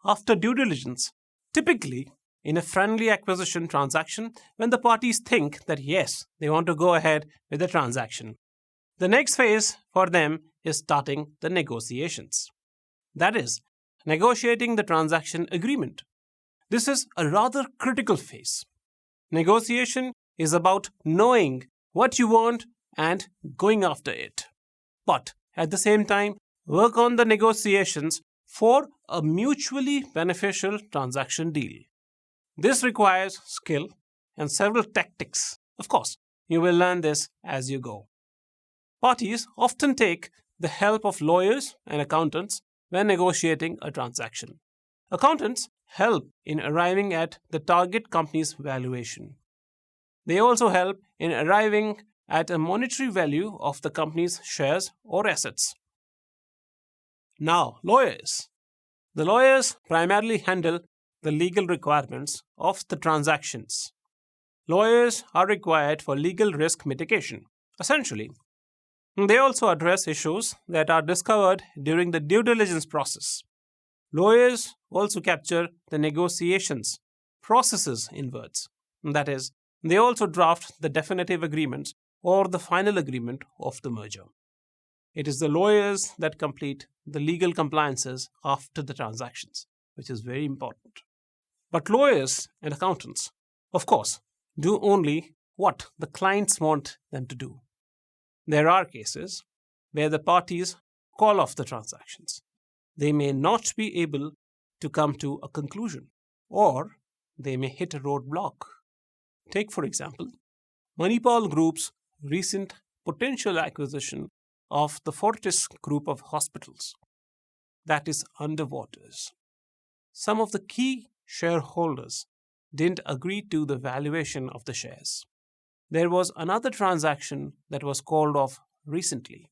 after due diligence, typically in a friendly acquisition transaction when the parties think that yes, they want to go ahead with the transaction. The next phase for them is starting the negotiations. That is, negotiating the transaction agreement. This is a rather critical phase. Negotiation is about knowing what you want and going after it. But at the same time, work on the negotiations for a mutually beneficial transaction deal. This requires skill and several tactics. Of course, you will learn this as you go. Parties often take the help of lawyers and accountants when negotiating a transaction. Accountants help in arriving at the target company's valuation. They also help in arriving at a monetary value of the company's shares or assets. Now, lawyers. The lawyers primarily handle the legal requirements of the transactions. Lawyers are required for legal risk mitigation. Essentially, they also address issues that are discovered during the due diligence process. Lawyers also capture the negotiations processes in words. That is, they also draft the definitive agreements or the final agreement of the merger. It is the lawyers that complete the legal compliances after the transactions, which is very important. But lawyers and accountants, of course, do only what the clients want them to do. There are cases where the parties call off the transactions. They may not be able to come to a conclusion, or they may hit a roadblock. Take, for example, Manipal Group's recent potential acquisition of the Fortis Group of hospitals, that is underwaters. Some of the key shareholders didn't agree to the valuation of the shares. There was another transaction that was called off recently.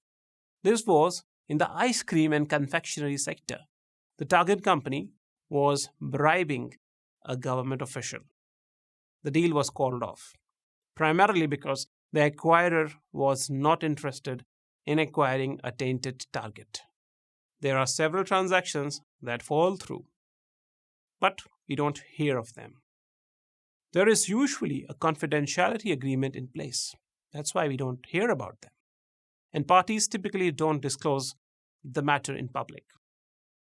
This was in the ice cream and confectionery sector. The target company was bribing a government official. The deal was called off, primarily because the acquirer was not interested in acquiring a tainted target. There are several transactions that fall through, but we don't hear of them. There is usually a confidentiality agreement in place. That's why we don't hear about them. And parties typically don't disclose the matter in public.